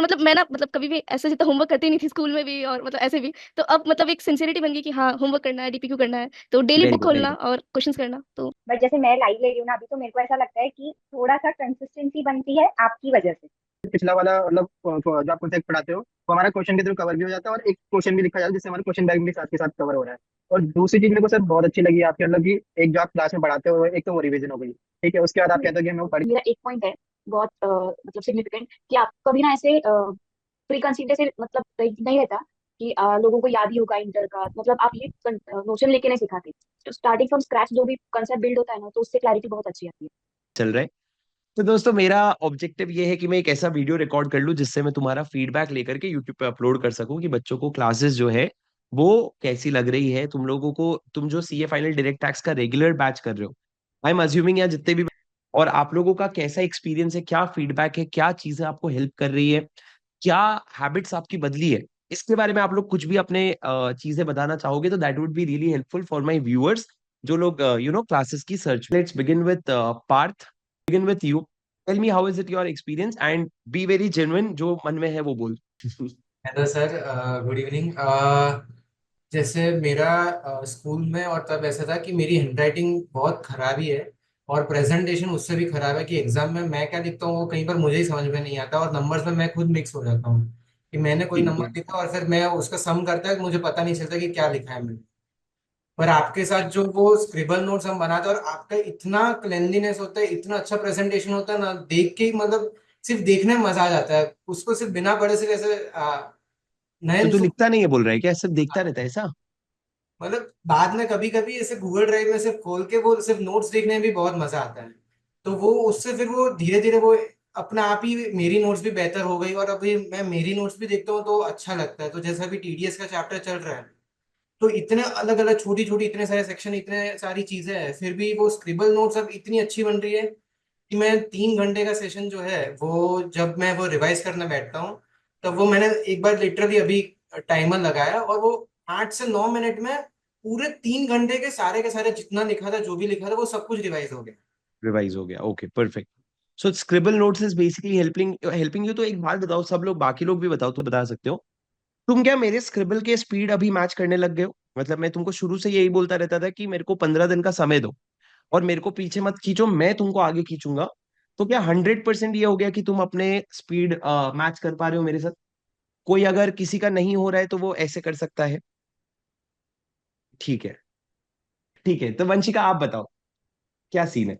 मतलब मैं ना मतलब कभी भी ऐसे जितना होमवर्क करती नहीं थी स्कूल में भी और मतलब ऐसे भी, तो अब मतलब एक सिंसियरिटी बन गई कि हाँ होमवर्क करना है, डीपीक्यू करना है, तो daily very book good, very खोलना गुड। और क्वेश्चंस करना। तो बट जैसे मैं लाइव ले रही हूँ ना अभी, तो मेरे को ऐसा लगता है कि थोड़ा सा कंसिस्टेंसी बनती है आपकी वजह से। पिछला वाला मतलब जो आप कॉन्सेप्ट पढ़ाते हो वो हमारा क्वेश्चन के थ्रू कवर भी हो जाता है, और एक क्वेश्चन भी लिखा जाता है जिससे हमारा क्वेश्चन बैंक भी साथ के साथ कवर हो रहा है। और दूसरी चीज मेरे को सर बहुत अच्छी लगी आपकी, मतलब कि एक जो आप क्लास में पढ़ाते हो, एक तो वो रिवीजन हो गई, ठीक है, उसके बाद आप कहते हो कि हमें पढ़। मेरा एक पॉइंट है बहुत मतलब सिग्निफिकेंट, कि आपको कभी ना ऐसे प्री कंसीडर से मतलब नहीं रहता कि लोगों को याद ही होगा इंटर का, मतलब आप ये नोशन लेके नहीं सिखाते। तो स्टार्टिंग फ्रॉम स्क्रैच जो भी कंसेप्ट बिल्ड होता है ना, तो उससे क्लैरिटी बहुत अच्छी आती है। चल रहा है। तो दोस्तों मेरा ऑब्जेक्टिव ये है कि मैं एक ऐसा वीडियो रिकॉर्ड कर लूं जिससे मैं तुम्हारा फीडबैक लेकर के यूट्यूब पे अपलोड कर सकूं कि बच्चों को क्लासेस जो है वो कैसी लग रही है तुम लोगों को। तुम जो सीए फाइनल डायरेक्ट टैक्स का रेगुलर बैच कर रहे हो, आई एम अज्यूमिंग, या जितने भी, और आप लोगों का कैसा एक्सपीरियंस है, क्या फीडबैक है, क्या चीजें आपको हेल्प कर रही है, क्या हैबिट्स आपकी बदली है, इसके बारे में आप लोग कुछ भी अपने चीजें बताना चाहोगे तो that would be really helpful for my viewers, जो लोग क्लासेस की search. Let's begin with Parth, begin with you. Tell me how is it your experience and be very genuine, जो मन में है वो बोल। Hello sir, good evening. जैसे मेरा स्कूल में और तब ऐसा था कि मेरी हैंडराइटिंग बहुत खराब ही है, और प्रेजेंटेशन उससे भी खराब है कि एग्जाम में मैं क्या लिखता हूँ वो कई बार मुझे ही समझ में नहीं आता, और नंबर्स में मैं खुद मिक्स हो जाता हूँ कि मैंने कोई ठीक नंबर है। लिखा और फिर मैं उसका सम करता है, मुझे पता नहीं चलता कि क्या लिखा है मैंने। पर आपके साथ जो वो स्क्रिबल नोट्स हम बनाते हैं, और आपका इतना क्लेanलीनेस होता है, इतना अच्छा प्रेजेंटेशन होता है ना, देख के ही मतलब सिर्फ देखने में मजा आ जाता है उसको, सिर्फ बिना पढ़े सिर्फ ऐसे तो नयन। तू लिखता नहीं है बोल रहा है क्या, सिर्फ देखता रहता है ऐसा? मतलब बाद में कभी कभी ऐसे गूगल ड्राइव में सिर्फ खोल के वो सिर्फ नोट्स देखने में भी बहुत मजा आता है। तो वो उससे फिर वो धीरे धीरे वो अपना आप ही मेरी नोट्स भी बेहतर हो गई, और अभी मैं मेरी नोट्स भी देखता हूँ तो अच्छा लगता है। तो जैसा अभी टीडीएस का चैप्टर चल रहा है, तो इतने अलग अलग छोटी छोटी इतने सारे सेक्शन, इतने सारी चीजें हैं, फिर भी वो स्क्रिबल नोट्स अब इतनी अच्छी बन रही है कि मैं 3 घंटे का सेशन जो है वो जब मैं वो रिवाइज करने बैठता हूँ, तब वो मैंने एक बार लिटरली अभी टाइमर लगाया, और वो 8 से 9 मिनट में पूरे 3 घंटे के सारे जितना लिखा था, जो भी लिखा था, वो सब कुछ रिवाइज हो गया। रिवाइज हो गया, okay perfect. So scribble notes is basically helping helping you. तो एक बात बताओ, सब लोग बाकी लोग भी बताओ तो बता सकते हो, तुम क्या मेरे स्क्रिबल के स्पीड अभी मैच करने लग गए हो? मतलब मैं तुमको शुरू से यही बोलता रहता था कि मेरे को 15 दिन का समय दो और मेरे को पीछे मत खींचो, मैं तुमको आगे खींचूंगा। तो क्या 100% ये हो गया कि तुम अपने स्पीड मैच कर पा रहे हो मेरे साथ? कोई अगर किसी का नहीं हो रहा है तो वो ऐसे कर सकता है। ठीक है, ठीक है, तो वंशिका आप बताओ क्या सीन है।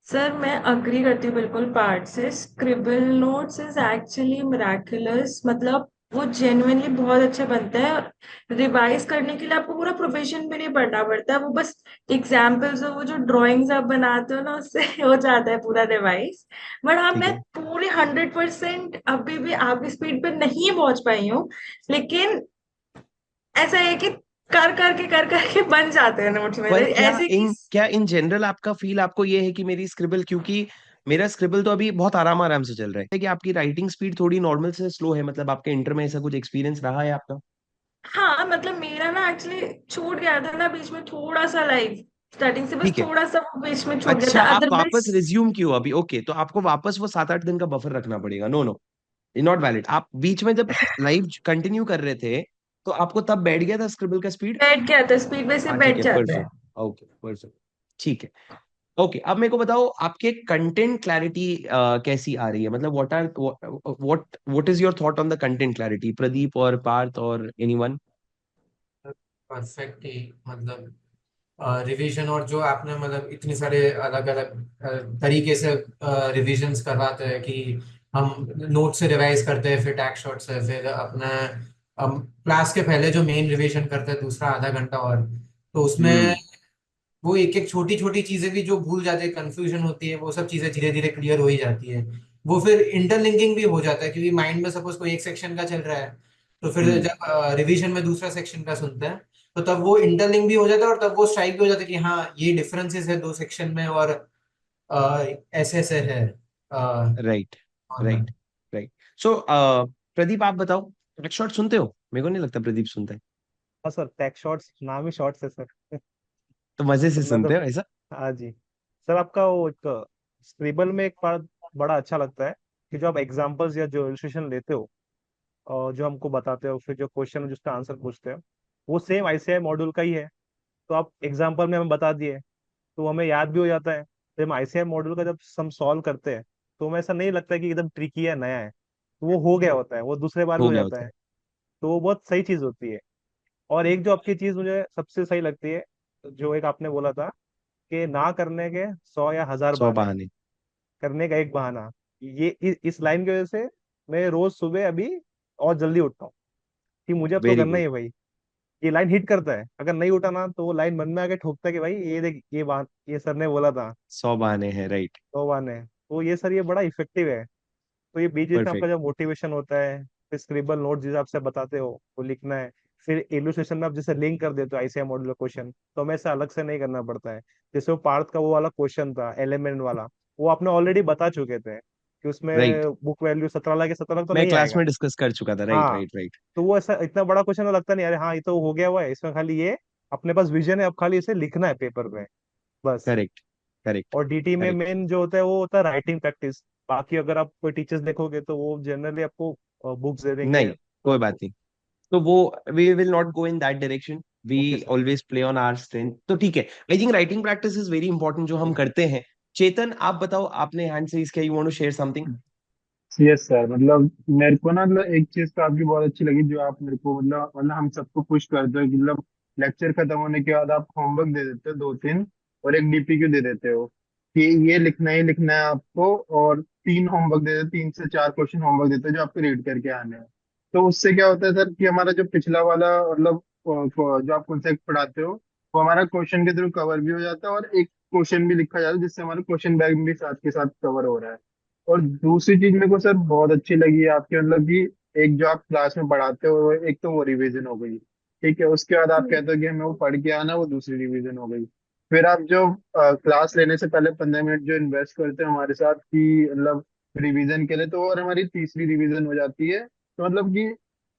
सर मैं अग्री करती हूँ बिल्कुल पार्ट से। Scribble notes is actually miraculous, मतलब वो जेन्युइनली बहुत अच्छा बनता है। और रिवाइज करने के लिए आपको पूरा प्रोफेशन भी नहीं पढ़ना पड़ता है, वो बस एग्जाम्पल्स और वो जो ड्राइंग्स आप बनाते हो ना उससे हो जाता है पूरा रिवाइज। बट हाँ, ठीक मैं है। पूरे 100% अभी भी आपकी स्पीड पे नहीं पहुंच पाई हूँ, लेकिन ऐसा है कि कर करके बन जाते हैं नोट्स पर मेरे क्या ऐसे कि। इन जनरल आपका फील आपको ये है कि मेरी स्क्रिबल, क्योंकि मेरा स्क्रिबल तो अभी बहुत आराम आराम से चल रहा है कि आपकी राइटिंग स्पीड थोड़ी नॉर्मल से स्लो है, मतलब आपके इंटर में ऐसा कुछ एक्सपीरियंस रहा है आपका? हाँ मतलब मेरा ना एक्चुअली छूट गया था ना बीच में थोड़ा सा, लाइव स्टार्टिंग से बस ठीक है। थोड़ा सा वो बीच में छूट गया अच्छा, था, आप अदरवाइज। वापस रिज्यूम क्यों अभी? ओके, तो आपको वापस वो 7-8 दिन का बफर रखना पड़ेगा। No no, not valid. आप बीच में जब लाइव कंटिन्यू कर रहे थे तो आपको तब बैठ गया था स्क्रिबल का स्पीड? बैठ गया था, स्पीड में से हाँ ठीक बैठ है, जाता है। परफेक्ट। ओके परफेक्ट, ठीक है। ओके, अब मेरे को बताओ आपके कंटेंट क्लैरिटी कैसी आ रही है? मतलब what is your thought on the content clarity, Pradeep और पार्थ और एनीवन? परफेक्ट ही मतलब रिवीजन, और जो आपने मतलब इतने सारे अलग अलग तरीके से रिविजन्स करवाते हैं कि हम नोट से रिवाइज करते हैं, फिर टैग शॉट से, फिर अपना हम क्लास के पहले जो मेन रिवीजन करते हैं दूसरा आधा घंटा, और तो उसमें हम्म। वो एक एक छोटी छोटी चीजें भी जो भूल जाते हैं, कंफ्यूजन होती है, वो सब चीजें धीरे धीरे क्लियर हो ही जाती है। वो फिर इंटरलिंकिंग भी हो जाता है, क्योंकि माइंड में सपोज कोई एक सेक्शन का चल रहा है, तो फिर हम्म। जब रिवीजन में दूसरा सेक्शन का सुनते हैं, तो तब वो इंटरलिंक भी हो जाता है, और तब वो स्ट्राइक भी हो जाता है कि हाँ ये डिफरेंसेस है दो सेक्शन में, और ऐसे ऐसे है right, normal. Right, right. So Pradeep आप बताओ, टैग शॉट सुनते हो? मेरे को नहीं लगता प्रदीप सुनता है। हाँ सर, टैक्स शॉर्ट्स नाम ही शॉर्ट्स है सर। तो मजे से सुनना तो। सुनते हो ऐसा? हाँ जी। सर आपका वो एक स्क्रिबल में एक पार्ट बड़ा अच्छा लगता है कि जो आप एग्जाम्पल्स या जो इलस्ट्रेशन लेते हो और जो हमको बताते हो, फिर जो क्वेश्चन जिसका आंसर पूछते हो, वो सेम आईसीआई मॉड्यूल का ही है। तो आप एग्जाम्पल में हमें बता दिए तो हमें याद भी हो जाता है। जब हम आईसीआई मॉड्यूल का जब हम सॉल्व करते हैं तो हमें ऐसा नहीं लगता कि एकदम ट्रिकी है, नया है। तो वो हो गया होता है, वो दूसरे बार भी हो हो गया जाता होता है। है। तो वो बहुत सही चीज होती है। और एक जो आपकी चीज मुझे सबसे सही लगती है, जो एक आपने बोला था कि ना करने के 100 या 1000 100 बहाने, बहाने। करने का एक बहाना। ये इस लाइन की वजह से मैं रोज सुबह अभी और जल्दी उठता हूँ कि मुझे अब तो वेरी करना ही गुड। है भाई। ये लाइन हिट करता है, अगर नहीं उठा ना तो वो लाइन मन में आके ठोकता है कि भाई ये देख, ये सर ने बोला था। 100 बहाने हैं, राइट। तो बहाने, तो ये सर ये बड़ा इफेक्टिव है। तो ये बीच बीच में आपका परफेक्ट। जो मोटिवेशन होता है, फिर स्क्रिबल नोट जिसे आपसे बताते हो वो लिखना है, फिर इलस्ट्रेशन में आप जैसे लिंक कर देते हो आईसीआई मॉड्यूल क्वेश्चन, तो हमें ऐसा अलग से नहीं करना पड़ता है। जैसे वो पार्थ का वो वाला क्वेश्चन था एलिमेंट वाला, वो आपने ऑलरेडी बता चुके थे कि राइट, उसमें बुक वैल्यू 17 लाख या 17 लाख तो मैं नहीं क्लास आएगा। में डिस्कस कर चुका था, राइट हाँ, राइट राइट। तो वो ऐसा इतना बड़ा क्वेश्चन तो लगता नहीं, अरे हाँ ये तो हो गया हुआ है, इसमें खाली ये अपने पास विजन है, अब खाली इसे लिखना है पेपर पे, बस। करेक्ट करेक्ट और डीटी में करेक्ट। मेन जो होता है वो होता है राइटिंग प्रैक्टिस। बाकी अगर आप कोई टीचर्स देखोगे तो वो जनरली आपको बुक्स दे देंगे नहीं, कोई बात तो। नहीं। तो वो, we will not go in that direction. We okay sir. Always play on our strength, तो ठीक है। I think writing practice is very important जो हम करते हैं। चेतन, आप बताओ, आपने हैंड रेज किया, you want to share something? Yes sir, मतलब मेरे को ना मतलब एक चीज तो आपकी बहुत अच्छी लगी, जो आप मेरे को मतलब हम सबको पुश करते हो कि मतलब लेक्चर खत्म होने के बाद आप होमवर्क दे देते हो 2-3 और एक डीपीक्यू दे देते हो कि ये लिखना ही लिखना है आपको, और 3 होमवर्क दे देते, 3 से 4 क्वेश्चन होमवर्क देते हो जो आपको रीड करके आने हैं। तो उससे क्या होता है सर कि हमारा जो पिछला वाला मतलब जो आप कॉन्सेप्ट पढ़ाते हो वो हमारा क्वेश्चन के थ्रू कवर भी हो जाता है, और एक क्वेश्चन भी लिखा जाता है जिससे हमारा क्वेश्चन बैंक भी साथ के साथ कवर हो रहा है। और दूसरी चीज मेरे को सर बहुत अच्छी लगी है आपके, मतलब कि एक जो आप क्लास में पढ़ाते हो, एक तो वो रिवीजन हो गई, ठीक है, उसके बाद आप कहते हो कि हमें वो पढ़ के आना, वो दूसरी रिवीजन हो गई। फिर आप जो क्लास लेने से पहले 15 मिनट जो इन्वेस्ट करते हो हमारे साथ कि मतलब रिवीजन के लिए, तो और हमारी तीसरी रिवीजन हो जाती है। तो मतलब कि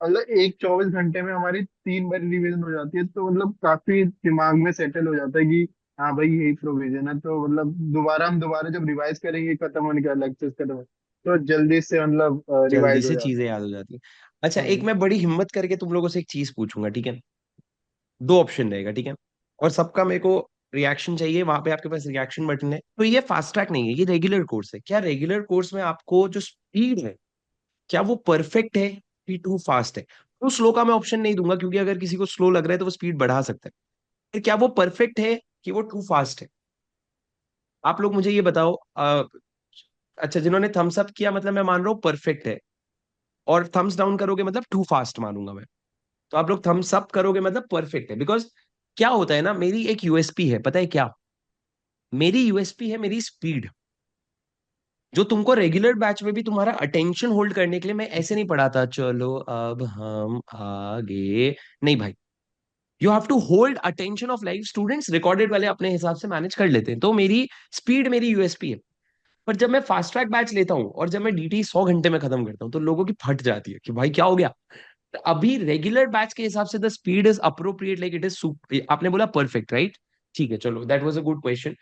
मतलब एक 24 घंटे में हमारी 3 बार रिवीजन हो जाती है, तो मतलब काफी दिमाग में सेटल हो जाता है कि हाँ भाई यही प्रोविजन है। तो मतलब हम दोबारा जब रिवाइज करेंगे खत्म होने का लेक्चर्स खत्म होने, तो जल्दी से मतलब जल्दी रिवाइज हो से जाता चीजें है। याद हो जाती हैं। अच्छा, एक हम्म। मैं बड़ी हिम्मत करके तुम लोगों से एक चीज पूछूंगा, ठीक है? दो ऑप्शन रहेगा, ठीक है? और सबका मेरे को रिएक्शन चाहिए, वहां पे आपके पास रिएक्शन बटन है। तो ये फास्ट ट्रैक नहीं है, ये रेगुलर कोर्स है। क्या रेगुलर कोर्स में आपको जो स्पीड है, क्या वो परफेक्ट है कि टू फास्ट है? तो स्लो का मैं ऑप्शन नहीं दूंगा, क्योंकि अगर किसी को स्लो लग रहा है तो वो स्पीड बढ़ा सकता है। फिर क्या वो परफेक्ट है कि वो टू फास्ट है? आप लोग मुझे ये बताओ। अच्छा, जिन्होंने थम्स अप किया मतलब मैं मान रहा हूँ परफेक्ट है, और थम्स डाउन करोगे मतलब टू फास्ट मानूंगा मैं। तो आप लोग थम्स अप करोगे मतलब परफेक्ट है। बिकॉज क्या होता है ना, मेरी एक यूएसपी है, पता है क्या? मेरी यूएसपी है मेरी स्पीड। जो तुमको रेगुलर बैच में भी तुम्हारा अटेंशन होल्ड करने के लिए मैं ऐसे नहीं पढ़ाता, चलो अब हम आगे। नहीं भाई, you have to hold attention of live students. Recorded वाले अपने हिसाब से मैनेज कर लेते हैं, तो मेरी स्पीड मेरी यूएसपी है। पर जब मैं फास्ट ट्रैक बैच लेता हूँ और जब मैं डीटी 100 घंटे में खत्म करता हूँ, तो लोगों की फट जाती है कि भाई क्या हो गया। तो अभी रेगुलर बैच के हिसाब से the speed is appropriate, like it is. आपने बोला परफेक्ट, राइट? ठीक है, चलो, that was a good question.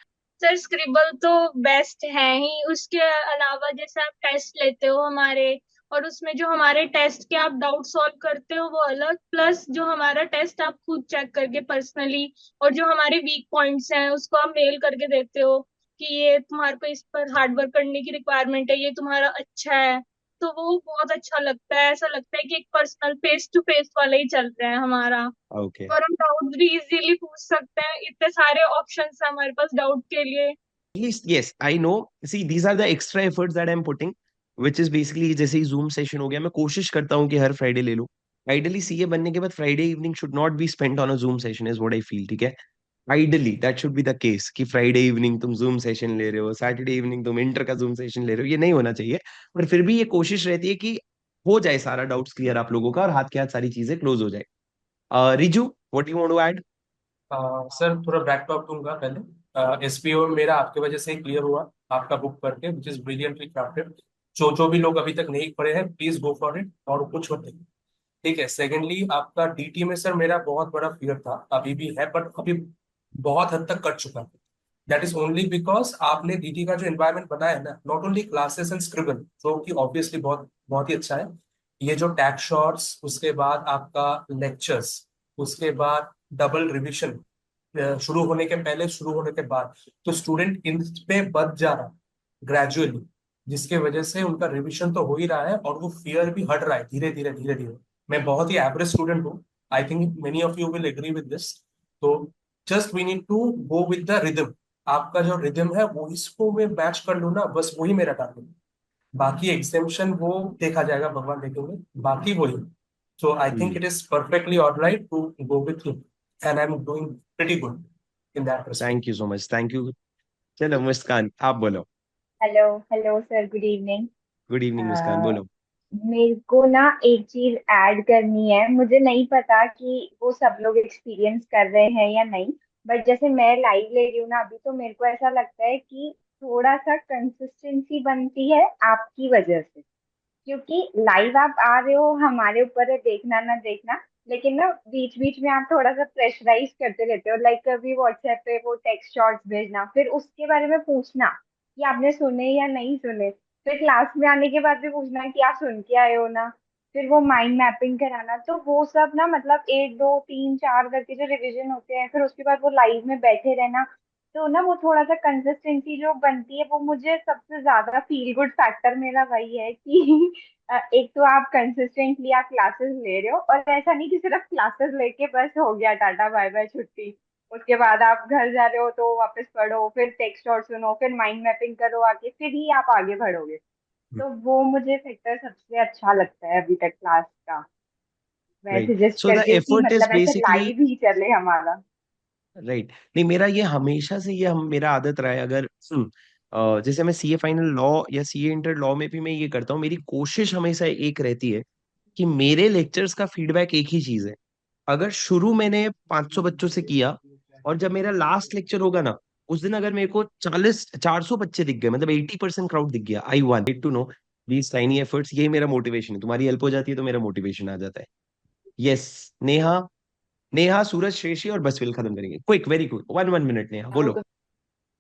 Sir scribble तो बेस्ट है ही, उसके अलावा जैसे आप टेस्ट लेते हो हमारे, और उसमें जो हमारे टेस्ट के आप डाउट सॉल्व करते हो वो अलग, प्लस जो हमारा टेस्ट आप खुद चेक करके पर्सनली, और जो हमारे वीक पॉइंट्स हैं उसको आप मेल करके देते हो कि ये तुम्हारे को इस पर हार्ड वर्क करने की रिक्वायरमेंट है, ये तुम्हारा अच्छा है। तो वो बहुत अच्छा लगता है, ऐसा लगता है कि एक पर्सनल फेस टू फेस वाला ही चल रहा है हमारा। ओके। और हम डाउट भी इजीली पूछ सकते हैं, इतने सारे ऑप्शंस हैं हमारे पास डाउट के लिए। Yes, I know. See, these are the extra efforts that I'm putting, which is basically जैसे ही जूम सेशन हो गया, मैं कोशिश करता हूँ कि हर फ्राइडे ले लूं। आइडली सीए बनने के बाद Friday evening should not be spent on a Zoom session, is what I feel, ठीक है? Ideally that should be the case कि फ्राइडे इवनिंग तुम जूम सेशन ले रहे हो, सैटरडे इवनिंग तुम इंटर का जूम सेशन ले रहे हो, ये नहीं होना चाहिए। पर फिर भी ये कोशिश रहती है कि हो जाए सारा डाउट्स क्लियर आप लोगों का, और हाथ के हाथ सारी चीजें क्लोज हो जाए। Riju, what you want to add? Sir थोड़ा बैक टॉक दूंगा पहले। एसपीओ मेरा आपके वजह से ही क्लियर हुआ, आपका बुक करके, विच इज ब्रिलियंटली क्राफ्टेड। जो भी लोग अभी तक नहीं पढ़े हैं, प्लीज गो फॉर इट और कुछ मत देखिए। ठीक है। सेकेंडली, आपका डीटी में सर मेरा बहुत बड़ा फियर था, अभी भी है, बट अभी बहुत हद तक कट चुका है। दैट इज ओनली बिकॉज आपने डीटी का जो एनवायरनमेंट बनाया है ना, not only classes and scribble, जो कि ऑब्वियसली बहुत बहुत ही अच्छा है, ये जो टैग शॉट्स, उसके बाद आपका लेक्चर्स, उसके बाद डबल रिविजन शुरू होने के पहले, शुरू होने के बाद, तो स्टूडेंट इन पे बच जा रहा ग्रेजुअली, जिसके वजह से उनका रिविजन तो हो ही रहा है और वो फियर भी हट रहा है धीरे धीरे धीरे धीरे। मैं बहुत ही एवरेज स्टूडेंट हूँ, I think many of you will agree with this. तो just we need to go with the rhythm, आपका जो रिदम है वो इसको मैं मैच कर लूँ ना, बस वही मेरा टारगेट है। बाकी एग्जामेशन वो देखा जाएगा, भगवान देखेंगे, बाकी वही। So I think it is perfectly alright to go with him, and I am doing pretty good in that respect. Thank you so much, thank you. चलो मुस्कान, आप बोलो। Hello hello sir, good evening. Good evening Muskan, बोलो। मेरे को ना एक चीज add करनी है। मुझे नहीं पता कि वो सब लोग एक्सपीरियंस कर रहे हैं या नहीं, बट जैसे मैं लाइव ले रही हूँ ना अभी, तो मेरे को ऐसा लगता है कि थोड़ा सा कंसिस्टेंसी बनती है आपकी वजह से। क्योंकि लाइव आप आ रहे हो, हमारे ऊपर है देखना ना देखना, लेकिन ना बीच बीच में आप थोड़ा सा प्रेशराइज करते रहते हो। लाइक कभी व्हाट्सएप पे वो टेक्स्ट शॉट्स भेजना, फिर उसके बारे में पूछना कि आपने सुने या नहीं सुने, फिर क्लास में आने के बाद भी पूछना कि आप सुन के आए हो ना, फिर वो माइंड मैपिंग कराना। तो वो सब ना मतलब एक दो तीन चार करके जो रिवीजन होते हैं, फिर उसके बाद वो लाइव में बैठे रहना, तो ना वो थोड़ा सा कंसिस्टेंसी जो बनती है, वो मुझे सबसे ज्यादा फील गुड फैक्टर मेरा वही है कि एक तो आप कंसिस्टेंटली आप क्लासेस ले रहे हो, और ऐसा नहीं कि सिर्फ क्लासेस लेके बस हो गया टाटा बाय बाय छुट्टी, उसके बाद आप घर जा रहे हो तो वापस पढ़ो, फिर टेक्स्ट और सुनो, फिर माइंड मैपिंग करो आके, फिर ही आप आगे बढ़ोगे। तो वो मुझे फैक्टर सबसे अच्छा लगता है अभी तक क्लास का। मैं राइट, सजेस्ट सो द करती हूँ कि एफर्ट इज मतलब ऐसे बेसिकली, लाइव ही चले हमारा। राइट। नहीं, मेरा ये हमेशा से ये मेरा आदत रहा है। अगर जैसे मैं सीए फाइनल लॉ या सीए इंटर लॉ में भी मैं ये करता हूँ, मेरी कोशिश हमेशा एक रहती है कि मेरे लेक्चर्स का फीडबैक एक ही चीज है। अगर शुरू मैंने 500 बच्चों से किया, और जब मेरा लास्ट लेक्चर होगा ना, उस दिन अगर मेरे को 400 बच्चे दिख गए, मतलब 80% क्राउड दिख गया, I want to know these tiny efforts. यही मेरा मोटिवेशन है। तुम्हारी हेल्प हो जाती है तो मेरा मोटिवेशन आ जाता है। यस। नेहा, नेहा, सूरज, श्रेषी और बस विल खत्म करेंगे। Quick, very quick, 1 1 minute. Neha बोलो।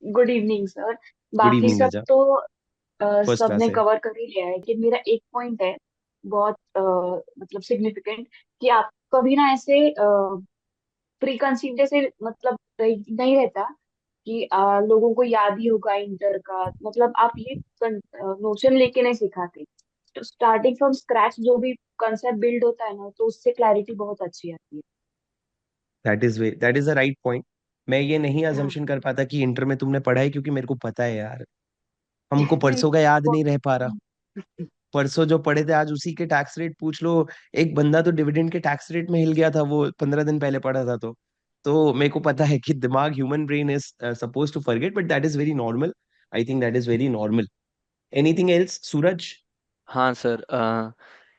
Good evening sir. गुड बाकी इवनिंग सब राजा। तो फर्स्ट सबने क्लास है। कवर कर ही लिया है, कि मेरा एक पॉइंट है बहुत मतलब सिग्निफिकेंट, कि आप कभी ना ऐसे प्री कंसीव्ड से मतलब नहीं रहता कि लोगों को याद ही होगा इंटर का, मतलब आप ये नोशन लेके नहीं सिखाते। तो स्टार्टिंग फ्रॉम स्क्रैच जो भी कंसेप्ट बिल्ड होता है ना, तो उससे क्लैरिटी बहुत अच्छी आती है। That is the right point. मैं ये नहीं हाँ। अजम्पशन कर पाता कि इंटर में तुमने पढ़ा है, क्योंकि मेरे को पता है यार, हमको परसों का याद नहीं रह पा रहा। परसों जो पढ़े थे आज उसी के टैक्स रेट पूछ लो। एक बंदा तो डिविडेंड के टैक्स रेट में हिल गया था, वो 15 दिन पहले पढ़ा था। तो मेरे को पता है कि दिमाग, human brain is suppose to forget, but that is very normal. I think that is very normal. Anything else, Suraj? हाँ सर,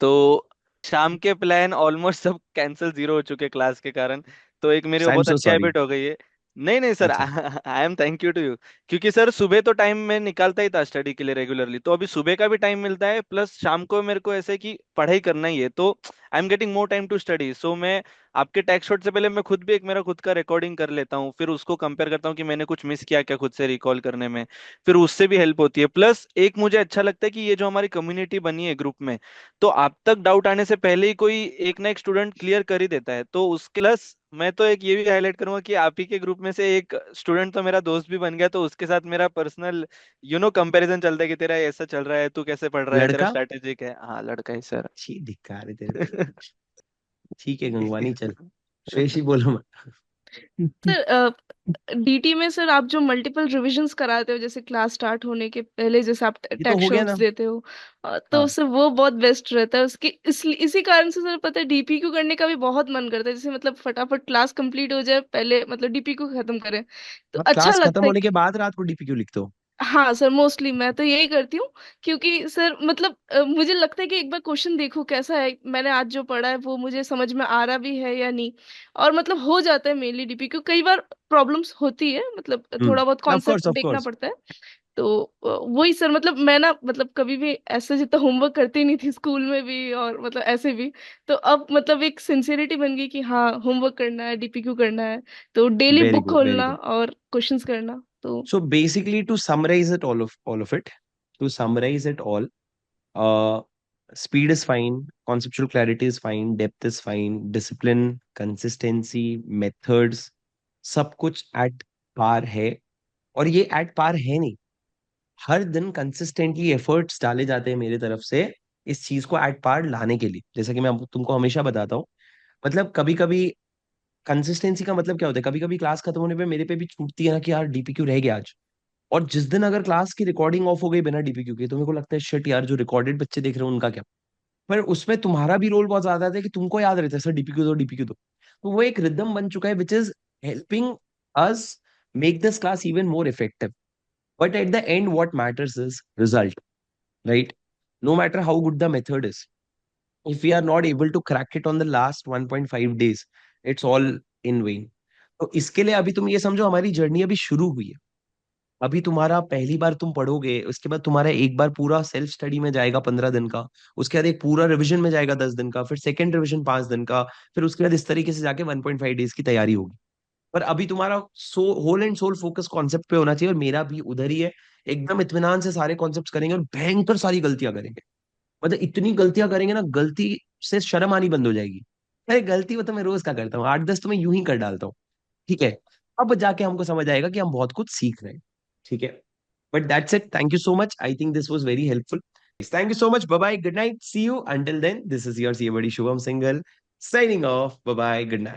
तो शाम के प्लान ऑलमोस्ट सब कैंसिल, जीरो हो चुके क्लास के कारण। तो एक मेरी आई एम बहुत सो अच्छी सॉरी। हैबिट हो गई है। नहीं नहीं सर, अच्छा। I am thank you to you. क्योंकि सर सुबह तो टाइम मैं निकालता ही था स्टडी के लिए रेगुलरली, तो अभी सुबह का भी टाइम मिलता है, प्लस शाम को मेरे को ऐसे कि पढ़ाई करना ही है, तो I am getting more time to study. So मैं आपके टेक्स्ट शॉट से पहले मैं खुद भी एक मेरा खुद का रिकॉर्डिंग कर लेता हूँ, फिर उसको कंपेयर करता हूँ कि मैंने कुछ मिस किया क्या खुद से रिकॉल करने में। फिर उससे भी हेल्प होती है। प्लस एक मुझे अच्छा लगता है कि ये जो हमारी कम्युनिटी बनी है ग्रुप में, तो आप तक डाउट आने से पहले ही कोई एक ना एक स्टूडेंट क्लियर कर ही देता है। तो उसके प्लस मैं तो एक ये भी हाईलाइट करूंगा कि आप ही के ग्रुप में से एक स्टूडेंट तो मेरा दोस्त भी बन गया, तो उसके साथ मेरा पर्सनल कंपैरिजन चलता है कि तेरा ऐसा चल रहा है, तू कैसे पढ़ रहा है, तेरा लड़का? स्ट्रैटेजिक है। हाँ लड़का ही सर। छी, धिक्कार है तेरे को। ठीक है गंगवानी, चल। श्रेषी बोलो मत। सर डीटी में सर आप जो मल्टीपल रिविजन्स कराते हो, जैसे क्लास स्टार्ट होने के पहले जैसे आप ये तो टेक्स्ट हो गया शॉट्स ना। देते हो, तो हाँ। सर वो बहुत बेस्ट रहता है उसके। इसी कारण से सर पता है डीपीक्यू करने का भी बहुत मन करता है, जैसे मतलब फटाफट क्लास कंप्लीट हो जाए, पहले मतलब डीपीक्यू खत्म करें, तो हाँ, अच्छा क्लास खत्म लगता है। होने के बाद रात को डीपीक्यू लिखते हो? हाँ सर, मोस्टली मैं तो यही करती हूँ। क्योंकि सर मतलब मुझे लगता है कि एक बार क्वेश्चन देखो कैसा है, मैंने आज जो पढ़ा है वो मुझे समझ में आ रहा भी है या नहीं। और मतलब हो जाता है मेनली डीपीक्यू, कई बार प्रॉब्लम्स होती है, मतलब थोड़ा बहुत ऑफ कॉन्सेप्ट कोर्स, ऑफ देखना कोर्स। पड़ता है। तो वही सर, मतलब मैं ना मतलब कभी भी ऐसे जितना होमवर्क करती नहीं थी स्कूल में भी और मतलब ऐसे भी। तो अब मतलब एक सिंसियरिटी बन गई कि हाँ होमवर्क करना है, डीपीक्यू करना है, तो daily very book good, very खोलना गुड। और क्वेश्चंस करना। तो So basically, to summarize it all of it, to summarize it all, uh, speed is fine, conceptual clarity is fine, depth is fine, discipline, consistency, methods, सब कुछ at par है. और ये at par है नहीं, हर दिन कंसिस्टेंटली एफर्ट्स डाले जाते हैं मेरे तरफ से इस चीज को एट पार लाने के लिए. जैसा कि मैं तुमको हमेशा बताता हूँ, मतलब कभी कभी कंसिस्टेंसी का मतलब क्या होता है, कभी कभी क्लास खत्म होने पे मेरे पे भी छूटती है ना कि यार डीपीक्यू रह गया आज. और जिस दिन अगर क्लास की रिकॉर्डिंग ऑफ हो गई बिना डीपीक्यू के, तो मेरे को लगता है शिट यार, जो रिकॉर्डेड बच्चे देख रहे हैं उनका क्या. पर उसमें तुम्हारा भी रोल बहुत ज्यादा है कि तुमको याद रहता है सर डीपीक्यू दो डीपीक्यू दो. तो वो एक रिदम बन चुका है which is helping us make this class even more effective. But at the end what matters is result, right? No matter how good the method is, if we are not able to crack it on the last 1.5 days, it's all in vain. तो इसके लिए अभी तुम ये समझो हमारी journey अभी शुरू हुई है. अभी तुम्हारा पहली बार तुम पढ़ोगे, उसके बाद तुम्हारा एक बार पूरा सेल्फ स्टडी में जाएगा 15 दिन का, उसके बाद एक पूरा रिवीजन में जाएगा 10 दिन का, फिर सेकंड रिवीजन 5 दिन का, फिर उसके बाद इस तरीके से जाके 1.5 डेज की तैयारी होगी. पर अभी तुम्हारा whole and sole focus concept पे होना चाहिए, और मेरा भी उधर ही है. एकदम इत्मीनान से सारे कॉन्सेप्ट करेंगे और भयंकर सारी गलतियां करेंगे. मतलब इतनी गलतियां करेंगे ना, गलती से शर्म आनी बंद हो जाएगी. अरे गलती वो तो मैं रोज का करता हूँ, 8-10 तो मैं यूं ही कर डालता हूँ. ठीक है, अब जाके हमको समझ आएगा कि हम बहुत कुछ सीख रहे हैं. ठीक है, but that's it. Thank you so much. I think this was very helpful. Thank you so much. Bye bye, good night, see you. Until then, this is your C buddy Shubham Singhal signing off. Bye bye, good night.